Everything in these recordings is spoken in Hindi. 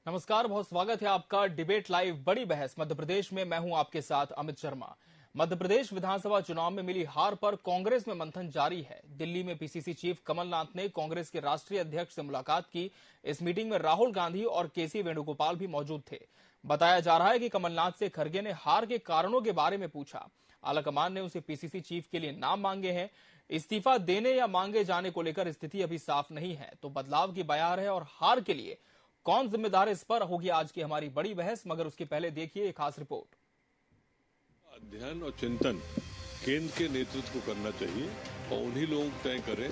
नमस्कार, बहुत स्वागत है आपका डिबेट लाइव बड़ी बहस मध्य प्रदेश में। मैं हूं आपके साथ अमित शर्मा। मध्य प्रदेश विधानसभा चुनाव में मिली हार पर कांग्रेस में मंथन जारी है। दिल्ली में पीसीसी चीफ कमलनाथ ने कांग्रेस के राष्ट्रीय अध्यक्ष से मुलाकात की। इस मीटिंग में राहुल गांधी और केसी वेणुगोपाल भी मौजूद थे। बताया जा रहा है कि कमलनाथ से खड़गे ने हार के कारणों के बारे में पूछा। आलाकमान ने उनसे पीसीसी चीफ के लिए नाम मांगे हैं। इस्तीफा देने या मांगे जाने को लेकर स्थिति अभी साफ नहीं है, तो बदलाव की बयार है और हार के लिए कौन जिम्मेदार, इस पर होगी आज की हमारी बड़ी बहस। मगर उसके पहले देखिए एक खास रिपोर्ट। अध्ययन और चिंतन केंद्र के नेतृत्व को करना चाहिए और उन्हीं लोग तय करें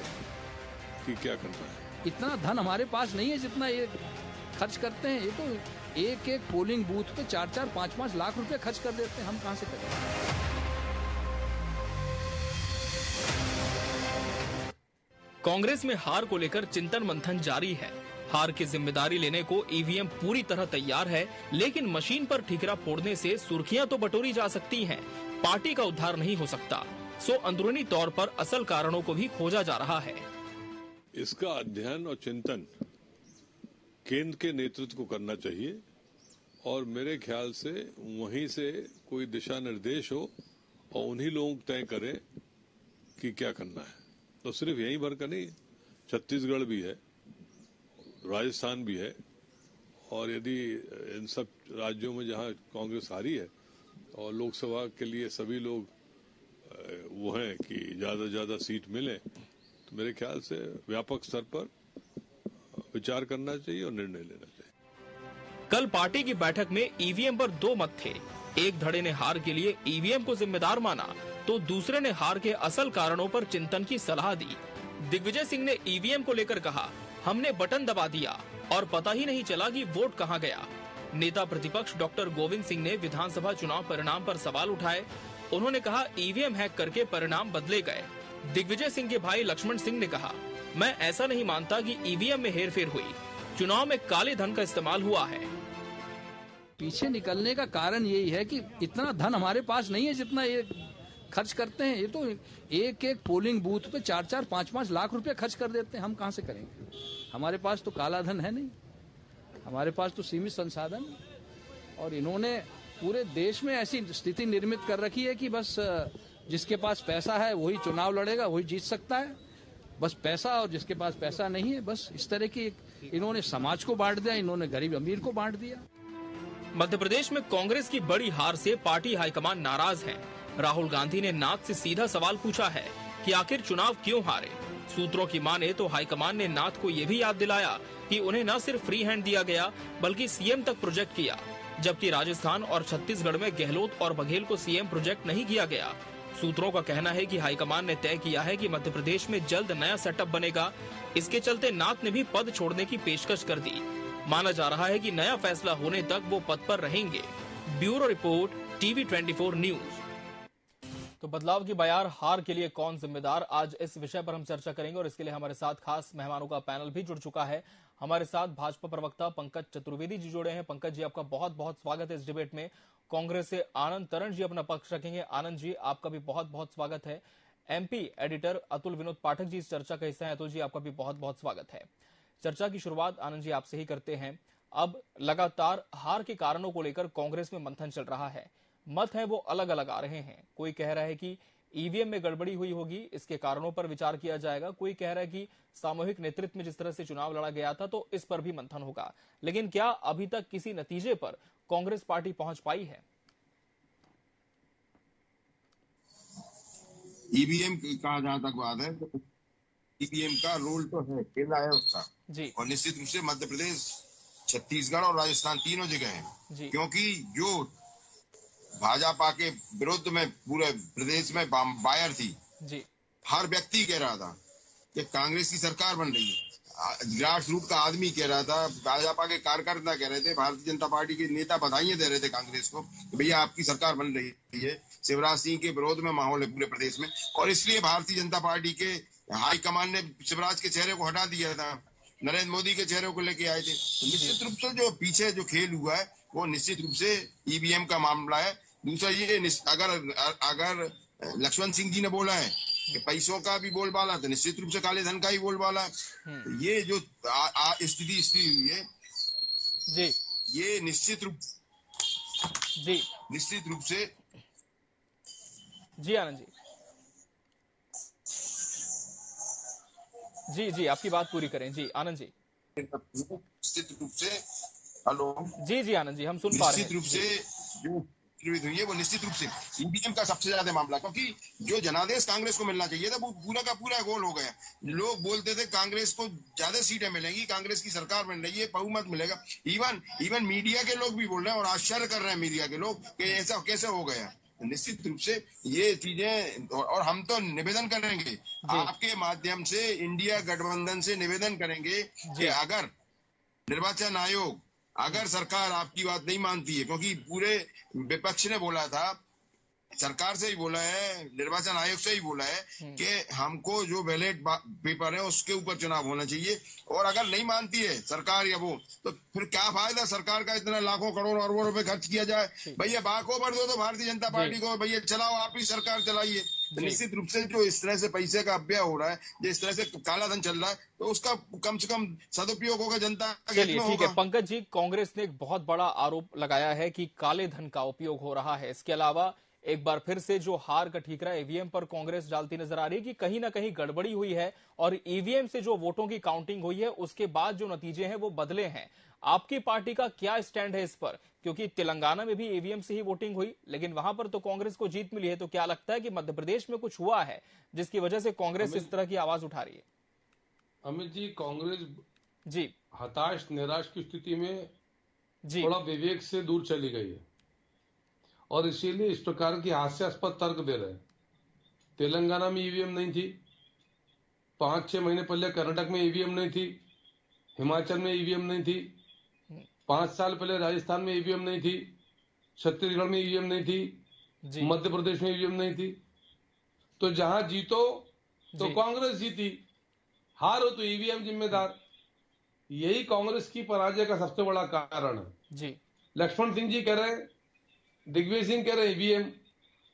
कि क्या करना है। इतना धन हमारे पास नहीं है जितना ये खर्च करते हैं। ये तो एक एक पोलिंग बूथ पे 4-4, 5-5 लाख रुपए खर्च कर देते हैं। हम कहां से करें? कांग्रेस में हार को लेकर चिंतन मंथन जारी है। हार की जिम्मेदारी लेने को ईवीएम पूरी तरह तैयार है, लेकिन मशीन पर ठिकरा फोड़ने से सुर्खियां तो बटोरी जा सकती हैं, पार्टी का उद्धार नहीं हो सकता। सो अंदरूनी तौर पर असल कारणों को भी खोजा जा रहा है। इसका अध्ययन और चिंतन केंद्र के नेतृत्व को करना चाहिए और मेरे ख्याल से वहीं से कोई दिशा निर्देश हो और उन्हीं लोग तय करें कि क्या करना है। तो सिर्फ यहीं भर का नहीं, छत्तीसगढ़ भी है, राजस्थान भी है, और यदि इन सब राज्यों में जहां कांग्रेस हारी है और लोकसभा के लिए सभी लोग वो हैं कि ज्यादा से ज्यादा सीट मिले, तो मेरे ख्याल से व्यापक स्तर पर विचार करना चाहिए और निर्णय लेना चाहिए। कल पार्टी की बैठक में ईवीएम पर दो मत थे। एक धड़े ने हार के लिए ईवीएम को जिम्मेदार माना, तो दूसरे ने हार के असल कारणों पर चिंतन की सलाह दी। दिग्विजय सिंह ने ईवीएम को लेकर कहा, हमने बटन दबा दिया और पता ही नहीं चला कि वोट कहां गया। नेता प्रतिपक्ष डॉक्टर गोविंद सिंह ने विधानसभा चुनाव परिणाम पर सवाल उठाए। उन्होंने कहा, ईवीएम हैक करके परिणाम बदले गए। दिग्विजय सिंह के भाई लक्ष्मण सिंह ने कहा, मैं ऐसा नहीं मानता कि ईवीएम में हेरफेर हुई, चुनाव में काले धन का इस्तेमाल हुआ है। पीछे निकलने का कारण यही है कि इतना धन हमारे पास नहीं है जितना ये खर्च करते हैं। ये तो एक एक पोलिंग बूथ पे 4-4, 5-5 लाख रुपए खर्च कर देते हैं। हम कहां से करेंगे? हमारे पास तो काला धन है नहीं, हमारे पास तो सीमित संसाधन। और इन्होंने पूरे देश में ऐसी स्थिति निर्मित कर रखी है कि बस जिसके पास पैसा है वही चुनाव लड़ेगा, वही जीत सकता है। बस पैसा, और जिसके पास पैसा नहीं है, बस इस तरह की इन्होंने समाज को बांट दिया, इन्होंने गरीब अमीर को बांट दिया। मध्य प्रदेश में कांग्रेस की बड़ी हार से पार्टी हाईकमान नाराज है। राहुल गांधी ने नाथ से सीधा सवाल पूछा है कि आखिर चुनाव क्यों हारे। सूत्रों की माने तो हाईकमान ने नाथ को यह भी याद दिलाया कि उन्हें न सिर्फ फ्री हैंड दिया गया बल्कि सीएम तक प्रोजेक्ट किया, जबकि राजस्थान और छत्तीसगढ़ में गहलोत और बघेल को सीएम प्रोजेक्ट नहीं किया गया। सूत्रों का कहना है कि हाईकमान ने तय किया है कि मध्य प्रदेश में जल्द नया सेटअप बनेगा। इसके चलते नाथ ने भी पद छोड़ने की पेशकश कर दी। माना जा रहा है कि नया फैसला होने तक वो पद पर रहेंगे। Bureau report, TV24 news. तो बदलाव की बयार, हार के लिए कौन जिम्मेदार, आज इस विषय पर हम चर्चा करेंगे और इसके लिए हमारे साथ खास मेहमानों का पैनल भी जुड़ चुका है। हमारे साथ भाजपा प्रवक्ता पंकज चतुर्वेदी जी जुड़े हैं। पंकज जी, आपका बहुत बहुत स्वागत है इस डिबेट में। कांग्रेस से आनंद तरण जी अपना पक्ष रखेंगे। आनंद जी, आपका भी बहुत बहुत स्वागत है। MP एडिटर अतुल विनोद पाठक जी इस चर्चा का हिस्सा है। अतुल जी, आपका भी बहुत बहुत स्वागत है। चर्चा की शुरुआत आनंद जी आपसे ही करते हैं। अब लगातार हार के कारणों को लेकर कांग्रेस में मंथन चल रहा है। मत है वो अलग अलग आ रहे हैं। कोई कह रहा है कि ईवीएम में गड़बड़ी हुई होगी, इसके कारणों पर विचार किया जाएगा। कोई कह रहा है कि सामूहिक नेतृत्व में जिस तरह से चुनाव लड़ा गया था तो इस पर भी मंथन होगा। लेकिन क्या अभी तक किसी नतीजे पर कांग्रेस पार्टी पहुंच पाई है? ईवीएम का जहां तक बात है, तो ईवीएम का रोल तो है, खेला है उसका जी। और निश्चित रूप से मध्य प्रदेश, छत्तीसगढ़ और राजस्थान तीनों जगह है। क्योंकि जो भाजपा के विरुद्ध में पूरे प्रदेश में बायर थी जी। हर व्यक्ति कह रहा था कि कांग्रेस की सरकार बन रही है। ग्रास रूट का आदमी कह रहा था, भाजपा के कार्यकर्ता कह रहे थे, भारतीय जनता पार्टी के नेता बधाइयां दे रहे थे कांग्रेस को, भैया आपकी सरकार बन रही है। शिवराज सिंह के विरोध में माहौल है पूरे प्रदेश में, और इसलिए भारतीय जनता पार्टी के हाईकमान ने शिवराज के चेहरे को हटा दिया था, नरेंद्र मोदी के चेहरे को लेके आए थे। तो निश्चित रूप से जो पीछे जो खेल हुआ है वो निश्चित रूप से ईवीएम का मामला है। दूसरा ये, अगर लक्ष्मण सिंह जी ने बोला है कि पैसों का भी बोलबाला, तो निश्चित रूप से काले धन का ही बोलबाला। ये जो स्थिति हुई है जी। ये निश्चित रूप से जी आनंद जी जी आपकी बात पूरी करें। जी आनंद जी। निश्चित रूप से हेलो जी आनंद जी हम सुन पा रहे हैं। निश्चित रूप से जो हुई है वो निश्चित रूप से ईवीएम का सबसे ज्यादा मामला, क्योंकि जो जनादेश कांग्रेस को मिलना चाहिए था वो पूरा का पूरा गोल हो गया। लोग बोलते थे कांग्रेस को ज्यादा सीटें मिलेंगी, कांग्रेस की सरकार बन रही है, बहुमत मिलेगा। इवन मीडिया के लोग भी बोल रहे हैं और आश्चर्य कर रहे हैं मीडिया के लोग कि ऐसा कैसे हो गया। निश्चित रूप से ये चीजें, और हम तो निवेदन करेंगे आपके माध्यम से, इंडिया गठबंधन से निवेदन करेंगे कि अगर निर्वाचन आयोग, अगर सरकार आपकी बात नहीं मानती है, क्योंकि पूरे विपक्ष ने बोला था, सरकार से ही बोला है, निर्वाचन आयोग से ही बोला है कि हमको जो बैलेट पेपर है उसके ऊपर चुनाव होना चाहिए, और अगर नहीं मानती है सरकार या वो, तो फिर क्या फायदा सरकार का इतना लाखों करोड़ अरबों रुपए खर्च किया जाए। भैया बाखोबर दो तो भारतीय जनता पार्टी को, भैया चलाओ, आप ही सरकार चलाइए। तो निश्चित रूप से जो इस तरह से पैसे का अपव्यय हो रहा है, जो इस तरह से काला धन चल रहा है, तो उसका कम से कम सदुपयोग होगा जनता के हित में होगा। ठीक है पंकज जी, कांग्रेस ने एक बहुत बड़ा आरोप लगाया है कि काले धन का उपयोग हो रहा है। इसके अलावा एक बार फिर से जो हार का ठीकरा ईवीएम पर कांग्रेस डालती नजर आ रही है कि कहीं ना कहीं गड़बड़ी हुई है, और ईवीएम से जो वोटों की काउंटिंग हुई है उसके बाद जो नतीजे हैं वो बदले हैं। आपकी पार्टी का क्या स्टैंड है इस पर? क्योंकि तेलंगाना में भी ईवीएम से ही वोटिंग हुई, लेकिन वहां पर तो कांग्रेस को जीत मिली है। तो क्या लगता है कि मध्य प्रदेश में कुछ हुआ है जिसकी वजह से कांग्रेस इस तरह की आवाज उठा रही है? अमित जी, कांग्रेस जी हताश निराश की स्थिति में जी थोड़ा विवेक से दूर चली गई है, और इसीलिए इस प्रकार की हास्यास्पद तर्क दे रहे हैं। तेलंगाना में ईवीएम नहीं थी, 5-6 महीने पहले कर्नाटक में ईवीएम नहीं थी, हिमाचल में ईवीएम नहीं थी, 5 साल पहले राजस्थान में ईवीएम नहीं थी, छत्तीसगढ़ में ईवीएम नहीं थी, मध्य प्रदेश में ईवीएम नहीं थी। तो जहां जीतो तो कांग्रेस जीती, हारो तो ईवीएम जिम्मेदार। यही कांग्रेस की पराजय का सबसे बड़ा कारण है। लक्ष्मण सिंह जी कह रहे हैं, दिग्विजय सिंह कह रहे हैं ईवीएम,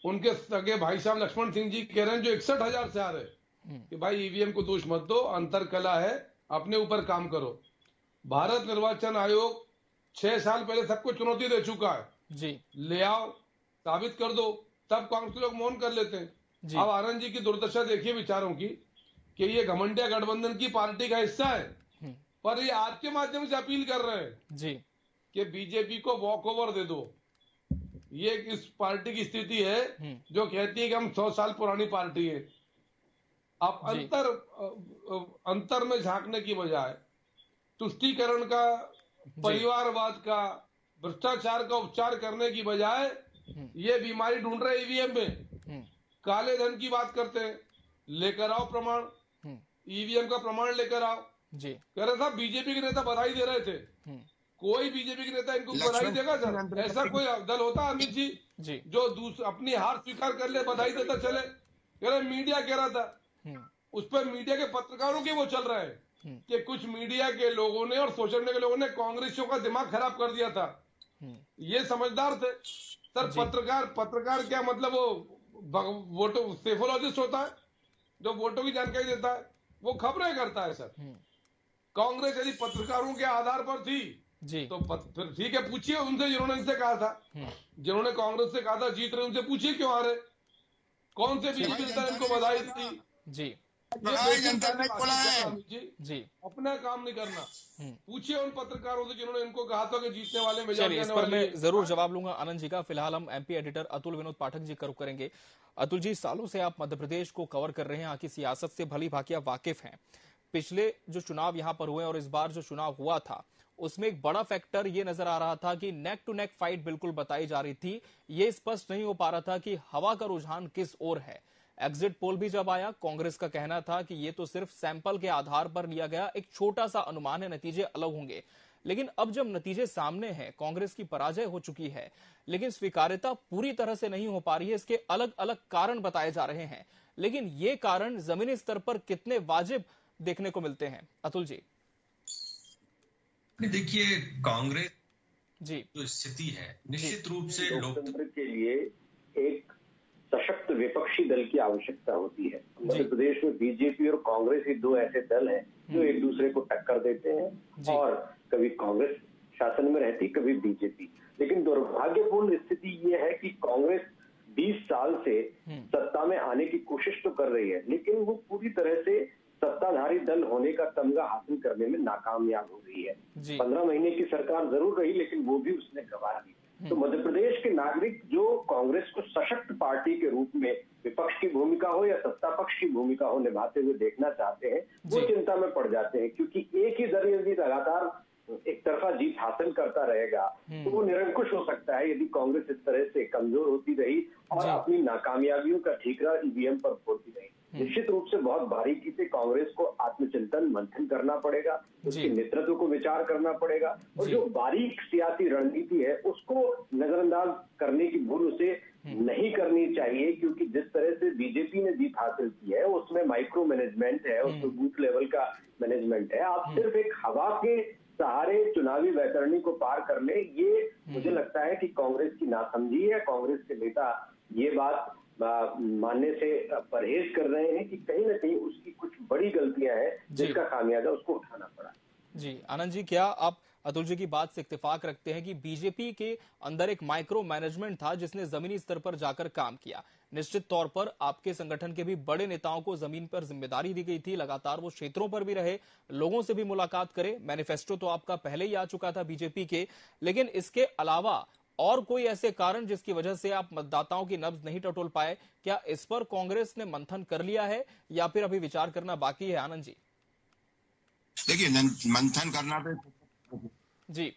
उनके सगे भाई साहब लक्ष्मण सिंह जी कह रहे हैं जो 61,000 से आ रहे कि भाई ईवीएम को दोष मत दो, अंतर कला है, अपने ऊपर काम करो। भारत निर्वाचन आयोग 6 साल पहले सबको चुनौती दे चुका है, ले आओ, साबित कर दो, तब कांग्रेस लोग मौन कर लेते हैं। अब आनंद जी की दुर्दशा देखिए विचारों की, कि ये घमंडिया गठबंधन की पार्टी का हिस्सा है, पर ये आपके माध्यम से अपील कर रहे हैं कि बीजेपी को वॉक ओवर दे दो। ये इस पार्टी की स्थिति है जो कहती है कि हम 100 साल पुरानी पार्टी है। अब अंतर में झांकने की बजाय तुष्टीकरण का, परिवारवाद का, भ्रष्टाचार का उपचार करने की बजाय ये बीमारी ढूंढ रहे ईवीएम में। काले धन की बात करते हैं, लेकर आओ प्रमाण, ईवीएम का प्रमाण लेकर आओ। कह रहे साहब बीजेपी के नेता बधाई दे रहे थे, कोई बीजेपी के नेता इनको बधाई देगा सर? ऐसा कोई दल होता अमित जी जो अपनी हार स्वीकार कर ले, बधाई देता चले? कह रहे मीडिया कह रहा था, उस पर मीडिया के पत्रकारों के वो चल रहे हैं कि कुछ मीडिया के लोगों ने और सोशल मीडिया के लोगों ने कांग्रेसियों का दिमाग खराब कर दिया था। ये समझदार थे सर। पत्रकार क्या मतलब वो वोटो सेफोलॉजिस्ट होता है जो वोटों की जानकारी देता है, वो खबरें करता है सर। कांग्रेस यदि पत्रकारों के आधार पर थी तो फिर ठीक है, पूछिए उनसे जिन्होंने इनसे कहा था, जिन्होंने कांग्रेस से कहा था जीत रहे, उनसे पूछिए क्यों आ रहे, कौन से बीजेपी नेता इनको बधाई दी। अपना काम नहीं करना। पूछिए उन पत्रकारों से जिन्होंने इनको कहा था कि जीतने वाले मेजॉरिटी आने वाली है। मैं जरूर जवाब लूंगा आनंद जी का। फिलहाल हम एमपी एडिटर अतुल विनोद पाठक जी का रुख करेंगे। अतुल जी, सालों से आप मध्य प्रदेश को कवर कर रहे हैं, यहाँ की सियासत से भली भांति आप वाकिफ हैं। पिछले जो चुनाव यहाँ पर हुए और इस बार जो चुनाव हुआ था, उसमें एक बड़ा फैक्टर ये नजर आ रहा था कि नेक टू नेक फाइट बिल्कुल बताई जा रही थी। ये स्पष्ट नहीं हो पा रहा था कि हवा का रुझान किस ओर है। एग्जिट पोल भी जब आया, कांग्रेस का कहना था कि ये तो सिर्फ सैंपल के आधार पर लिया गया एक छोटा सा अनुमान है, नतीजे अलग होंगे। लेकिन अब जब नतीजे सामने हैं, कांग्रेस की पराजय हो चुकी है, लेकिन स्वीकार्यता पूरी तरह से नहीं हो पा रही है। इसके अलग अलग कारण बताए जा रहे हैं, लेकिन ये कारण जमीनी स्तर पर कितने वाजिब देखने को मिलते हैं? अतुल जी। देखिए, कांग्रेस जो स्थिति है, निश्चित रूप से लोकतंत्र के लिए एक सशक्त विपक्षी दल की आवश्यकता होती है। मध्य प्रदेश में बीजेपी और कांग्रेस ही दो ऐसे दल हैं जो एक दूसरे को टक्कर देते हैं, और कभी कांग्रेस शासन में रहती, कभी बीजेपी। लेकिन दुर्भाग्यपूर्ण स्थिति ये है कि कांग्रेस 20 साल से सत्ता में आने की कोशिश तो कर रही है, लेकिन वो पूरी तरह से सत्ताधारी दल होने का तमगा हासिल करने में नाकामयाब हो रही है। 15 महीने की सरकार जरूर रही, लेकिन वो भी उसने गंवा दी। तो मध्य प्रदेश के नागरिक जो कांग्रेस को सशक्त पार्टी के रूप में विपक्ष की भूमिका हो या सत्ता पक्ष की भूमिका हो निभाते हुए देखना चाहते हैं, वो चिंता में पड़ जाते हैं, क्योंकि एक ही दल यदि लगातार एक तरफा जीत हासिल करता रहेगा तो वो निरंकुश हो सकता है यदि कांग्रेस इस तरह से कमजोर होती रही और अपनी नाकामयाबियों का ठीकरा ईवीएम पर फोड़ती रही। निश्चित रूप से बहुत बारीकी से कांग्रेस को आत्मचिंतन मंथन करना पड़ेगा, उसके नेतृत्व को विचार करना पड़ेगा और जो बारीक सियासी रणनीति है उसको नजरअंदाज करने की भूल उसे नहीं करनी चाहिए, क्योंकि जिस तरह से बीजेपी ने जीत हासिल की है उसमें माइक्रो मैनेजमेंट है, उसमें बूथ लेवल का मैनेजमेंट है। आप सिर्फ एक हवा के सहारे चुनावी वैतरणी को पार कर ले, ये मुझे लगता है कि कांग्रेस की नासमझी है। कांग्रेस के नेता ये बात मानने से परहेज कर रहे हैं कि कहीं ना कहीं उसकी कुछ बड़ी गलतियां हैं जिसका खामियाजा उसको उठाना पड़ा। जी आनंद जी, क्या आप अतुल जी की बात से इत्तेफाक रखते हैं कि बीजेपी के अंदर एक माइक्रो मैनेजमेंट था जिसने जमीनी स्तर पर जाकर काम किया? निश्चित तौर पर आपके संगठन के भी बड़े नेताओं को जमीन पर जिम्मेदारी दी गई थी, लगातार वो क्षेत्रों पर भी रहे, लोगों से भी मुलाकात करे, मैनिफेस्टो तो आपका पहले ही आ चुका था बीजेपी के, लेकिन इसके अलावा और कोई ऐसे कारण जिसकी वजह से आप मतदाताओं की नब्ज नहीं टटोल पाए? क्या इस पर कांग्रेस ने मंथन कर लिया है या फिर अभी विचार करना बाकी है? आनंद जी देखिए, मंथन करना तो जी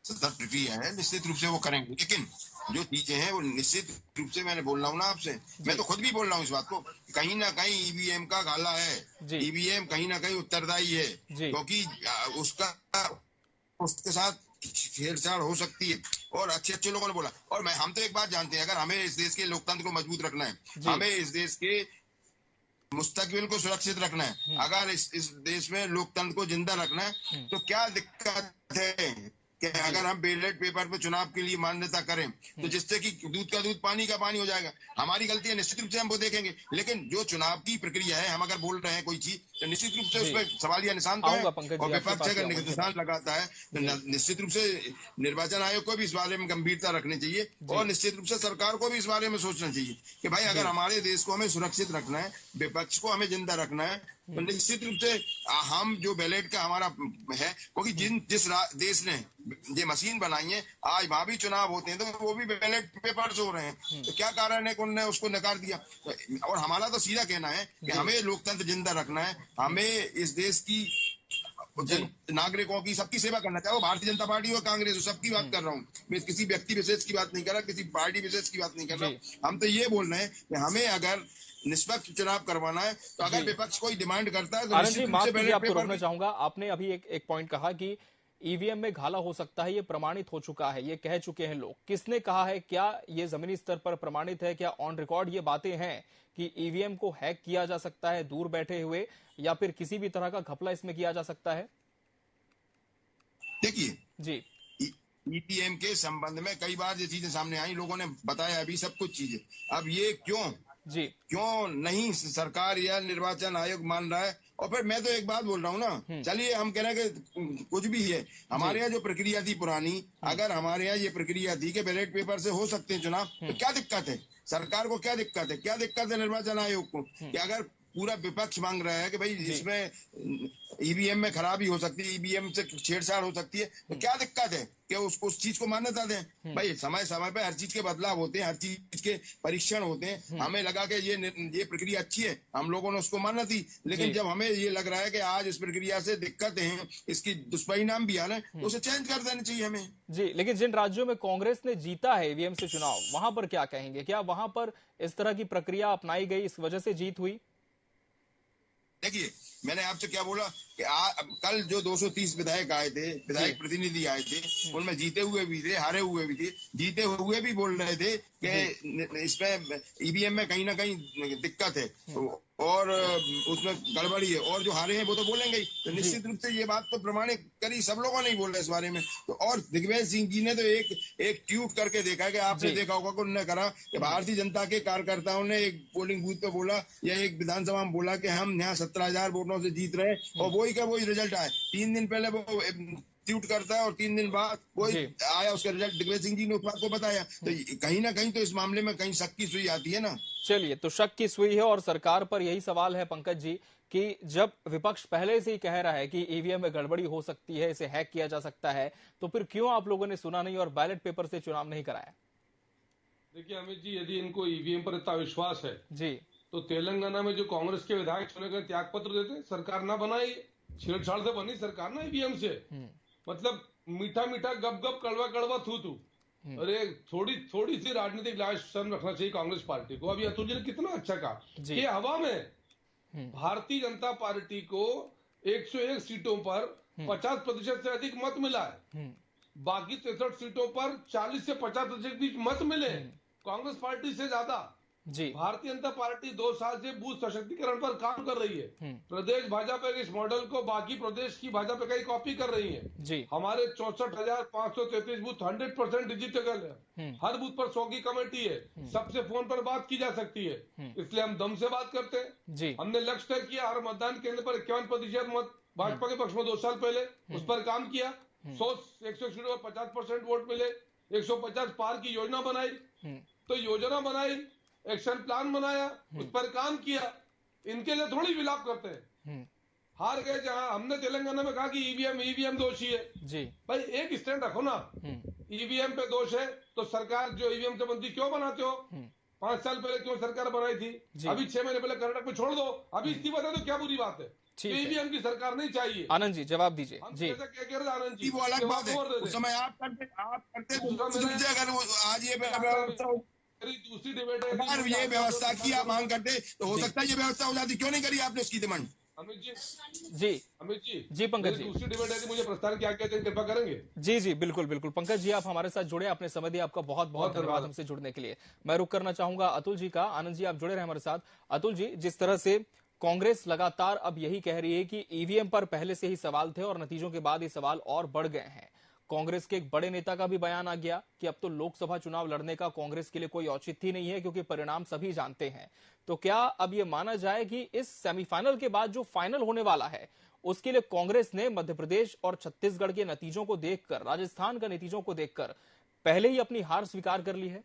सतत प्रक्रिया है, निश्चित रूप से वो करेंगे, लेकिन जो चीजें हैं वो निश्चित रूप से मैंने बोल रहा हूँ ना आपसे, मैं तो खुद भी बोल रहा हूँ इस बात को, कहीं ना कहीं ईवीएम का गाला है, ईवीएम कहीं ना कहीं उत्तरदायी है, क्योंकि उसके साथ छेड़छाड़ हो सकती है। और अच्छे अच्छे लोगों ने बोला, और हम तो एक बात जानते हैं, अगर हमें इस देश के लोकतंत्र को मजबूत रखना है, हमें इस देश के मुस्तकबिल को सुरक्षित रखना है, अगर इस देश में लोकतंत्र को जिंदा रखना है, तो क्या दिक्कत है कि अगर हम बैलेट पेपर पे चुनाव के लिए मान्यता करें तो जिससे कि दूध का दूध पानी का पानी हो जाएगा। हमारी गलती है, निश्चित रूप से हम वो देखेंगे, लेकिन जो चुनाव की प्रक्रिया है, हम अगर बोल रहे हैं कोई चीज तो निश्चित रूप से उस पर सवालिया निशान तो है, और विपक्ष अगर निशान लगाता है तो निश्चित रूप से निर्वाचन आयोग को भी इस बारे में गंभीरता रखनी चाहिए और निश्चित रूप से सरकार को भी इस बारे में सोचना चाहिए कि भाई अगर हमारे देश को हमें सुरक्षित रखना है, विपक्ष को हमें जिंदा रखना है, तो निश्चित रूप से हम जो बैलेट का हमारा है, क्योंकि जिस देश ने ये मशीन बनाई है, आज वहां भी चुनाव होते हैं तो वो भी बैलेट पेपर्स हो रहे हैं, तो क्या कारण है कि उन्होंने उसको नकार दिया? और हमारा तो सीधा कहना है कि हमें लोकतंत्र जिंदा रखना है, हमें इस देश की नागरिकों की सबकी सेवा करना चाहिए, वो भारतीय जनता पार्टी हो कांग्रेस हो, सबकी बात कर रहा हूँ मैं, किसी व्यक्ति विशेष की बात नहीं कर रहा, किसी पार्टी विशेष की बात नहीं कर रहा। हम तो ये बोल रहे हैं कि हमें अगर निष्पक्ष चुनाव करवाना है तो अगर विपक्ष कोई डिमांड करता है तो आपको रोकना चाहूंगा। आपने अभी एक पॉइंट कहा कि ईवीएम में घाला हो सकता है, ये प्रमाणित हो चुका है, ये कह चुके हैं लोग। किसने कहा है? क्या ये जमीनी स्तर पर प्रमाणित है? क्या ऑन रिकॉर्ड ये बातें हैं कि ईवीएम को हैक किया जा सकता है दूर बैठे हुए, या फिर किसी भी तरह का घपला इसमें किया जा सकता है? देखिए जी, ईवीएम के संबंध में कई बार ये चीजें सामने आई, लोगों ने बताया अभी सब कुछ चीजें। अब ये क्यों नहीं सरकार या निर्वाचन आयोग मान रहा है? और फिर मैं तो एक बात बोल रहा हूँ ना, चलिए हम कह रहे हैं कि कुछ भी है, हमारे यहाँ जो प्रक्रिया थी पुरानी, अगर हमारे यहाँ ये प्रक्रिया थी कि बैलेट पेपर से हो सकते हैं चुनाव, तो क्या दिक्कत है सरकार को? क्या दिक्कत है? क्या दिक्कत है निर्वाचन आयोग को कि अगर पूरा विपक्ष मांग रहा है कि भाई इसमें ईवीएम में खराबी हो सकती है, ईवीएम से छेड़छाड़ हो सकती है, तो क्या दिक्कत है कि उसको उस चीज को मान्यता दें? भाई समय समय पे हर चीज के बदलाव होते हैं, हर चीज के परीक्षण होते हैं। हमें लगा कि ये प्रक्रिया अच्छी है, हम लोगों ने उसको माना थी, लेकिन जब हमें ये लग रहा है कि आज इस प्रक्रिया से दिक्कतें हैं, इसकी दुष्परिणाम भी आ रहे हैं, तो उसे चेंज कर देना चाहिए हमें। जी, लेकिन जिन राज्यों में कांग्रेस ने जीता है ईवीएम से चुनाव, वहां पर क्या कहेंगे? क्या वहां पर इस तरह की प्रक्रिया अपनाई गई, इस वजह से जीत हुई? देखिए, मैंने आपसे क्या बोला कि कल जो 230 विधायक आए थे, विधायक प्रतिनिधि आए थे, उनमें जीते हुए भी थे, हारे हुए भी थे। जीते हुए भी बोल रहे थे कि इसमें ईवीएम में कहीं ना कहीं दिक्कत है और उसमें गड़बड़ी है, और जो हारे हैं वो तो बोलेंगे ही। तो निश्चित रूप से ये बात तो प्रमाणित करी, सब लोगों ने बोल रहे इस बारे में। तो और दिग्विजय सिंह जी ने तो एक ट्यूट करके देखा कि आपने देखा होगा कि उन्होंने करा कि भारतीय जनता के कार्यकर्ताओं ने एक पोलिंग बूथ पे बोला या एक विधानसभा में बोला कि हम यहाँ 17,000 वोटों से जीत रहे, और वही का वही रिजल्ट आए। 3 दिन पहले वो ट्वीट करता है और 3 दिन बाद कोई आया उसका रिजल्ट दिग्विजय सिंह जी ने उस बात को बताया। तो कहीं ना कहीं तो इस मामले में कहीं शक की सुई आती है ना। चलिए, तो शक की सुई है और सरकार पर यही सवाल है पंकज जी कि जब विपक्ष पहले से ही कह रहा है कि ईवीएम में गड़बड़ी हो सकती है, इसे हैक किया जा सकता है, तो फिर क्यों आप लोगों ने सुना नहीं और बैलेट पेपर से चुनाव नहीं कराया? देखिए अमित जी, यदि इनको ईवीएम पर इतना विश्वास है जी, तो तेलंगाना में जो कांग्रेस के विधायक चुने गए त्याग पत्र देते, सरकार ना बनाई, छेड़छाड़ से बनी सरकार ना ईवीएम से। मतलब मीठा मीठा गप गप कड़वा कड़वा थू थू। अरे थोड़ी सी राजनीतिक लाज शर्म रखना चाहिए कांग्रेस पार्टी को। अभी अतुल जी ने कितना अच्छा कहा कि हवा में भारतीय जनता पार्टी को 101 सीटों पर 50% से अधिक मत मिला है, बाकी 63 सीटों पर 40 से 50% के बीच मत मिले कांग्रेस पार्टी से ज्यादा। जी, भारतीय जनता पार्टी 2 साल से बूथ सशक्तिकरण पर काम कर रही है। प्रदेश भाजपा के इस मॉडल को बाकी प्रदेश की भाजपा का ही कॉपी कर रही है। जी, हमारे 64,533 बूथ 100% डिजिटल है। हर बूथ पर 100 की कमेटी है, सबसे फोन पर बात की जा सकती है, इसलिए हम दम से बात करते हैं। जी, हमने लक्ष्य तय किया, हर मतदान केंद्र पर 51% मत भाजपा के पक्ष में 2 साल पहले, उस पर काम किया। 100 सीटों पर 50% वोट मिले, 150 पार की योजना बनाई। तो योजना बनाई, एक्शन प्लान बनाया, उस पर काम किया। इनके लिए थोड़ी विलाप करते हैं। हार गए जहां हमने तेलंगाना में कहा कि ईवीएम दोषी है। जी भाई, एक स्टैंड रखो ना। ईवीएम पे दोष है तो सरकार जो ईवीएम से बनती क्यों बनाते हो? 5 साल पहले क्यों सरकार बनाई थी? अभी 6 महीने पहले कर्नाटक में छोड़ दो, अभी इस्तीफा दे दो, क्या बुरी बात है? ईवीएम की सरकार नहीं चाहिए। आनंद जी जवाब दीजिए। जी, क्या कह रहे आनंद जी? वो अलग बात है, उस समय आप करते अगर आज ये दूसरी डिबेट है, अगर ये व्यवस्था की आप मांग करते तो हो सकता है ये व्यवस्था हो जाती, क्यों नहीं करी आपने उसकी डिमांड? अमित जी, जी पंकज जी, दूसरी डिबेट है कि मुझे प्रस्ताव क्या कहते हैं, कृपा करेंगे? जी, बिल्कुल बिल्कुल पंकज जी, आप हमारे साथ जुड़े, आपने समय दिया, आपका बहुत बहुत धन्यवाद हमसे जुड़ने के लिए। मैं रुक करना चाहूंगा अतुल जी का। आनंद जी आप जुड़े रहे हमारे साथ। अतुल जी, जिस तरह से कांग्रेस लगातार अब यही कह रही है कि ईवीएम पर पहले से ही सवाल थे और नतीजों के बाद ये सवाल और बढ़ गए हैं। कांग्रेस के एक बड़े नेता का भी बयान आ गया कि अब तो लोकसभा चुनाव लड़ने का कांग्रेस के लिए कोई औचित्य नहीं है क्योंकि परिणाम सभी जानते हैं। तो क्या अब ये माना जाए कि इस सेमीफाइनल के बाद जो फाइनल होने वाला है उसके लिए कांग्रेस ने मध्य प्रदेश और छत्तीसगढ़ के नतीजों को देखकर, राजस्थान के नतीजों को देखकर पहले ही अपनी हार स्वीकार कर ली है?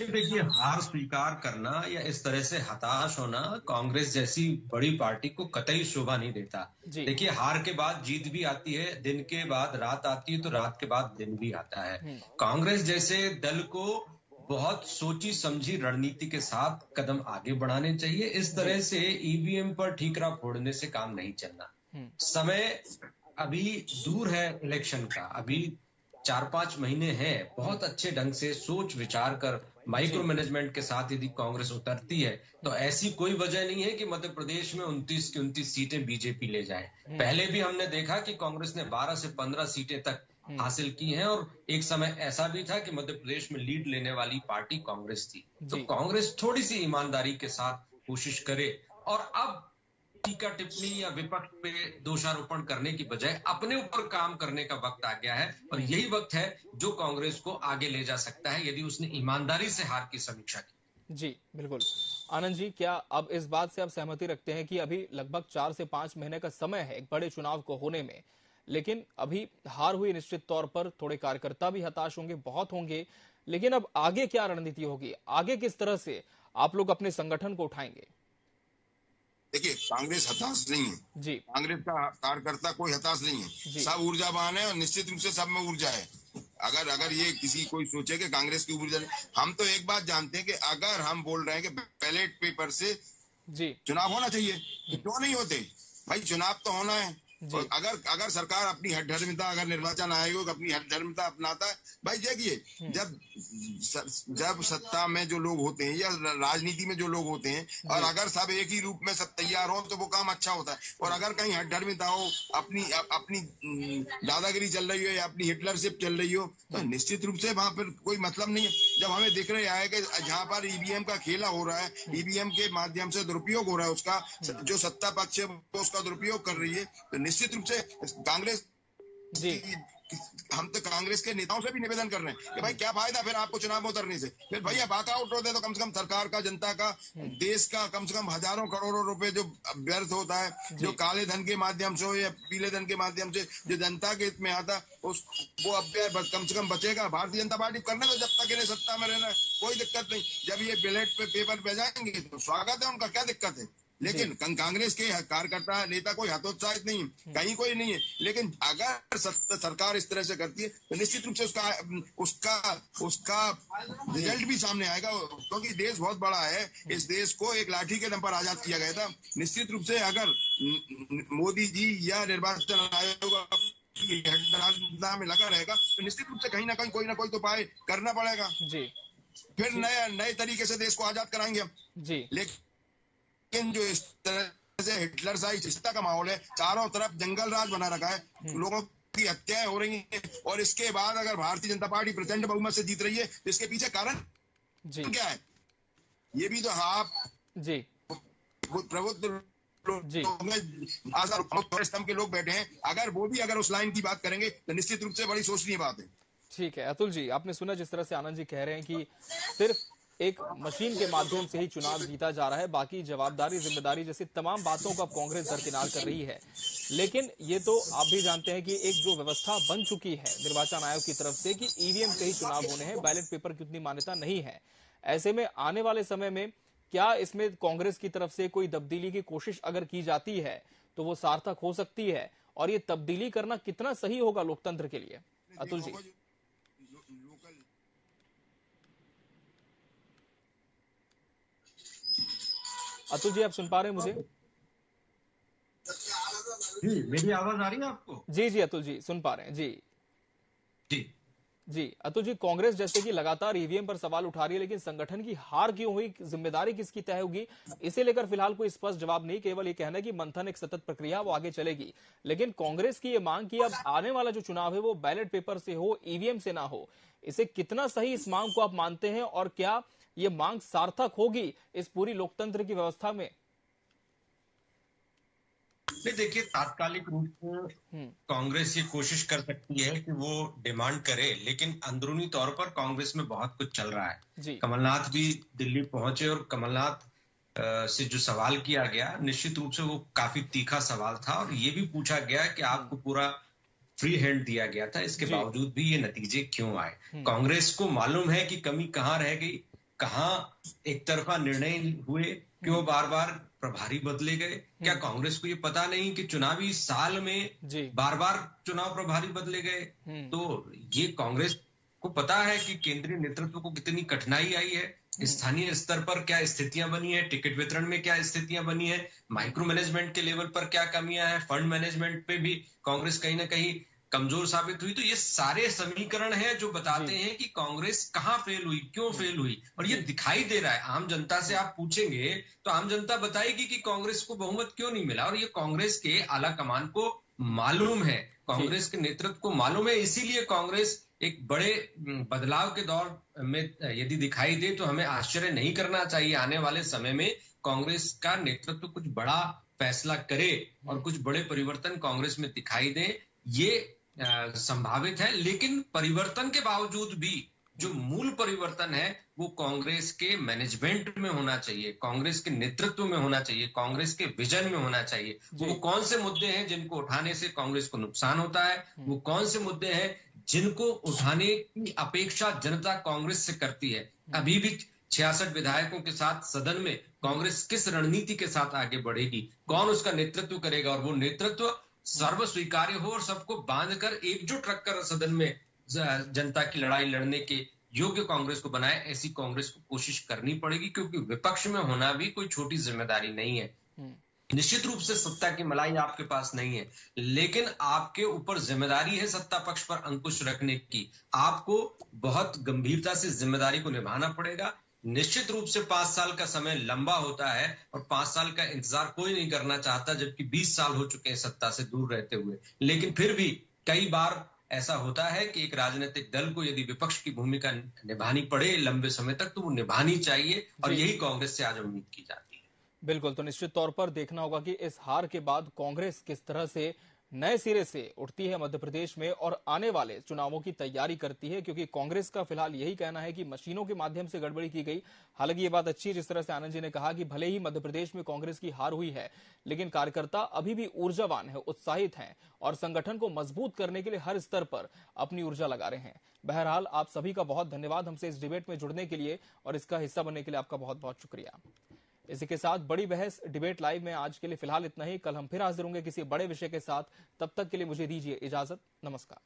देखिए, हार स्वीकार करना या इस तरह से हताश होना कांग्रेस जैसी बड़ी पार्टी को कतई शोभा नहीं देता। देखिए, हार के बाद जीत भी आती है, दिन के बाद रात आती है, तो रात के बाद दिन भी आता है। कांग्रेस जैसे दल को बहुत सोची समझी रणनीति के साथ कदम आगे बढ़ाने चाहिए। इस तरह से ईवीएम पर ठीकरा फोड़ने से काम नहीं चलना। समय अभी दूर है इलेक्शन का, अभी 4-5 महीने हैं। बहुत अच्छे ढंग से सोच विचार कर माइक्रो मैनेजमेंट के साथ यदि कांग्रेस उतरती है तो ऐसी कोई वजह नहीं है कि मध्य प्रदेश में 29 की 29 सीटें बीजेपी ले जाए। पहले भी हमने देखा कि कांग्रेस ने 12 से 15 सीटें तक हासिल की हैं और एक समय ऐसा भी था कि मध्य प्रदेश में लीड लेने वाली पार्टी कांग्रेस थी। तो कांग्रेस थोड़ी सी ईमानदारी के साथ कोशिश करे और अब टीका टिप्पणी या विपक्ष पे दोषारोपण करने की बजाय अपने ऊपर काम करने का वक्त आ गया है और यही वक्त है जो कांग्रेस को आगे ले जा सकता है यदि उसने ईमानदारी से हार की समीक्षा की। जी बिल्कुल। आनंद जी, क्या अब इस बात से आप सहमति रखते हैं कि अभी लगभग 4 से 5 महीने का समय है एक बड़े चुनाव को होने में, लेकिन अभी हार हुई निश्चित तौर पर थोड़े कार्यकर्ता भी हताश होंगे, बहुत होंगे, लेकिन अब आगे क्या रणनीति होगी? आगे किस तरह से आप लोग अपने संगठन को उठाएंगे? देखिए, कांग्रेस हताश नहीं है जी। कांग्रेस का कार्यकर्ता कोई हताश नहीं है, सब ऊर्जावान है और निश्चित रूप से सब में ऊर्जा है। अगर ये किसी कोई सोचे कि कांग्रेस की ऊर्जा, हम तो एक बात जानते हैं कि अगर हम बोल रहे हैं कि बैलेट पेपर से जी चुनाव होना चाहिए तो क्यों नहीं होते भाई? चुनाव तो होना है। और अगर सरकार अपनी हठधर्मिता, अगर निर्वाचन आयोग अपनी हठधर्मिता अपनाता है, भाई देखिए जब सत्ता में जो लोग होते हैं या राजनीति में जो लोग होते हैं और अगर सब एक ही रूप में सब तैयार हो तो वो काम अच्छा होता है। और अगर कहीं हठधर्मिता हो, अपनी दादागिरी चल रही हो या अपनी हिटलरशिप चल रही हो तो निश्चित रूप से वहां पर कोई मतलब नहीं है। जब हमें दिख रहा है कि जहाँ पर ईवीएम का खेला हो रहा है, ईवीएम के माध्यम से दुरुपयोग हो रहा है, उसका जो सत्ता पक्ष है वो उसका दुरुपयोग कर रही है, तो निश्चित रूप से कांग्रेस जी हम तो कांग्रेस के नेताओं से भी निवेदन कर रहे हैं कि भाई क्या फायदा फिर आपको चुनाव में उतरने से, फिर भैया वॉकआउट हो दे तो कम से कम सरकार का, जनता का, देश का कम से कम हजारों करोड़ों रुपए जो व्यर्थ होता है, जो काले धन के माध्यम से हो या पीले धन के माध्यम से जो जनता के हित में आता वो अब कम से कम बचेगा। भारतीय जनता पार्टी करने तो जब तक इन्हें सत्ता में रहना कोई दिक्कत नहीं, जब ये बैलेट पे पेपर पे जाएंगे तो स्वागत है उनका, क्या दिक्कत है। लेकिन कांग्रेस के कार्यकर्ता नेता कोई हतोत्साहित नहीं है, कहीं कोई नहीं है। लेकिन अगर सरकार इस तरह से करती है तो निश्चित रूप से उसका रिजल्ट भी सामने आएगा, क्योंकि देश बहुत बड़ा है। इस देश को एक लाठी के दम पर आजाद किया गया था। निश्चित रूप से अगर मोदी जी या निर्वाचन आयोग में लगा रहेगा तो निश्चित रूप से कहीं ना कहीं कोई ना कोई तो उपाय करना पड़ेगा जी। फिर नए तरीके से देश को आजाद कराएंगे हम जी। लेकिन जो इस तरह से हिटलर साइज चिंता का माहौल है, चारों तरफ जंगल राज बना रखा है, लोगों की हत्याएं हो रही हैं, और इसके बाद अगर भारतीय जनता पार्टी प्रचंड बहुमत से जीत रही है तो इसके पीछे कारण जी क्या है, ये भी तो आप जी प्रभुत्व जी स्तंभ के लोग बैठे हैं, अगर वो भी अगर उस लाइन की बात करेंगे तो निश्चित रूप से बड़ी सोचनीय बात है। ठीक है अतुल जी, आपने सुना जिस तरह से आनंद जी कह रहे हैं कि सिर्फ एक मशीन के माध्यम से ही चुनाव जीता जा रहा है, बाकी जवाबदारी जिम्मेदारी जैसी तमाम बातों को कांग्रेस दरकिनार कर रही है। लेकिन ये तो आप भी जानते हैं कि एक जो व्यवस्था बन चुकी है निर्वाचन आयोग की तरफ से कि ईवीएम से ही चुनाव होने हैं, बैलेट पेपर की उतनी मान्यता नहीं है। ऐसे में आने वाले समय में क्या इसमें कांग्रेस की तरफ से कोई तब्दीली की कोशिश अगर की जाती है तो वो सार्थक हो सकती है, और ये तब्दीली करना कितना सही होगा लोकतंत्र के लिए? अतुल जी। अतुल जी, आप सुन पा रहे हैं मुझे? जी, मेरी आवाज आ रही है आपको? जी जी अतुल जी, सुन पा रहे हैं जी जी जी। अतुल जी, कांग्रेस जैसे कि लगातार ईवीएम पर सवाल उठा रही है, लेकिन संगठन की हार क्यों हुई, जिम्मेदारी किसकी तय होगी, इसे लेकर फिलहाल कोई स्पष्ट जवाब नहीं। केवल ये कहना है कि मंथन एक सतत प्रक्रिया, वो आगे चलेगी। लेकिन कांग्रेस की ये मांग कि अब आने वाला जो चुनाव है वो बैलेट पेपर से हो, ईवीएम से ना हो, इसे कितना सही इस मांग को आप मानते हैं, और क्या ये मांग सार्थक होगी इस पूरी लोकतंत्र की व्यवस्था में? देखिए, तात्कालिक रूप से कांग्रेस ये कोशिश कर सकती है कि वो डिमांड करे, लेकिन अंदरूनी तौर पर कांग्रेस में बहुत कुछ चल रहा है। कमलनाथ भी दिल्ली पहुंचे और कमलनाथ से जो सवाल किया गया, निश्चित रूप से वो काफी तीखा सवाल था, और ये भी पूछा गया कि आपको पूरा फ्री हैंड दिया गया था, इसके बावजूद भी ये नतीजे क्यों आए। कांग्रेस को मालूम है कि कमी कहाँ रह गई, कहाँ एक तरफा निर्णय हुए, क्यों बार बार प्रभारी बदले गए। क्या कांग्रेस को ये पता नहीं कि चुनावी साल में बार बार चुनाव प्रभारी बदले गए? तो ये कांग्रेस को पता है कि केंद्रीय नेतृत्व को कितनी कठिनाई आई है, स्थानीय स्तर पर क्या स्थितियां बनी है, टिकट वितरण में क्या स्थितियां बनी है, माइक्रो मैनेजमेंट के लेवल पर क्या कमियां हैं, फंड मैनेजमेंट पे भी कांग्रेस कहीं ना कहीं कमजोर साबित हुई। तो ये सारे समीकरण हैं जो बताते हैं कि कांग्रेस कहां फेल हुई, क्यों फेल हुई, और ये दिखाई दे रहा है। आम जनता से आप पूछेंगे तो आम जनता बताएगी कि कांग्रेस को बहुमत क्यों नहीं मिला, और ये कांग्रेस के आला कमान को मालूम है, कांग्रेस के नेतृत्व को मालूम है। इसीलिए कांग्रेस एक बड़े बदलाव के दौर में यदि दिखाई दे तो हमें आश्चर्य नहीं करना चाहिए। आने वाले समय में कांग्रेस का नेतृत्व कुछ बड़ा फैसला करे और कुछ बड़े परिवर्तन कांग्रेस में दिखाई दे, ये संभावित है। लेकिन परिवर्तन के बावजूद भी जो मूल परिवर्तन है वो कांग्रेस के मैनेजमेंट में होना चाहिए, कांग्रेस के नेतृत्व में होना चाहिए, कांग्रेस के विजन में होना चाहिए। वो कौन से मुद्दे हैं जिनको उठाने से कांग्रेस को नुकसान होता है, वो कौन से मुद्दे हैं जिनको उठाने की अपेक्षा जनता कांग्रेस से करती है। अभी भी 66 विधायकों के साथ सदन में कांग्रेस किस रणनीति के साथ आगे बढ़ेगी, कौन उसका नेतृत्व करेगा, और वो नेतृत्व सर्व स्वीकार्य हो और सबको बांधकर एकजुट रखकर सदन में जनता की लड़ाई लड़ने के योग्य कांग्रेस को बनाए, ऐसी कांग्रेस को कोशिश करनी पड़ेगी। क्योंकि विपक्ष में होना भी कोई छोटी जिम्मेदारी नहीं है। निश्चित रूप से सत्ता की मलाई आपके पास नहीं है, लेकिन आपके ऊपर जिम्मेदारी है सत्ता पक्ष पर अंकुश रखने की। आपको बहुत गंभीरता से जिम्मेदारी को निभाना पड़ेगा। निश्चित रूप से 5 साल का समय लंबा होता है और 5 साल का इंतजार कोई नहीं करना चाहता, जबकि 20 साल हो चुके हैं सत्ता से दूर रहते हुए। लेकिन फिर भी कई बार ऐसा होता है कि एक राजनीतिक दल को यदि विपक्ष की भूमिका निभानी पड़े लंबे समय तक तो वो निभानी चाहिए, और यही कांग्रेस से आज उम्मीद की जाती है। बिल्कुल, तो निश्चित तौर पर देखना होगा कि इस हार के बाद कांग्रेस किस तरह से नए सिरे से उठती है मध्य प्रदेश में और आने वाले चुनावों की तैयारी करती है, क्योंकि कांग्रेस का फिलहाल यही कहना है कि मशीनों के माध्यम से गड़बड़ी की गई। हालांकि ये बात अच्छी है जिस तरह से आनंद जी ने कहा कि भले ही मध्य प्रदेश में कांग्रेस की हार हुई है, लेकिन कार्यकर्ता अभी भी ऊर्जावान है, उत्साहित हैं और संगठन को मजबूत करने के लिए हर स्तर पर अपनी ऊर्जा लगा रहे हैं। बहरहाल आप सभी का बहुत धन्यवाद हमसे इस डिबेट में जुड़ने के लिए और इसका हिस्सा बनने के लिए आपका बहुत बहुत शुक्रिया। इसी के साथ बड़ी बहस डिबेट लाइव में आज के लिए फिलहाल इतना ही। कल हम फिर हाजिर होंगे किसी बड़े विषय के साथ। तब तक के लिए मुझे दीजिए इजाजत। नमस्कार।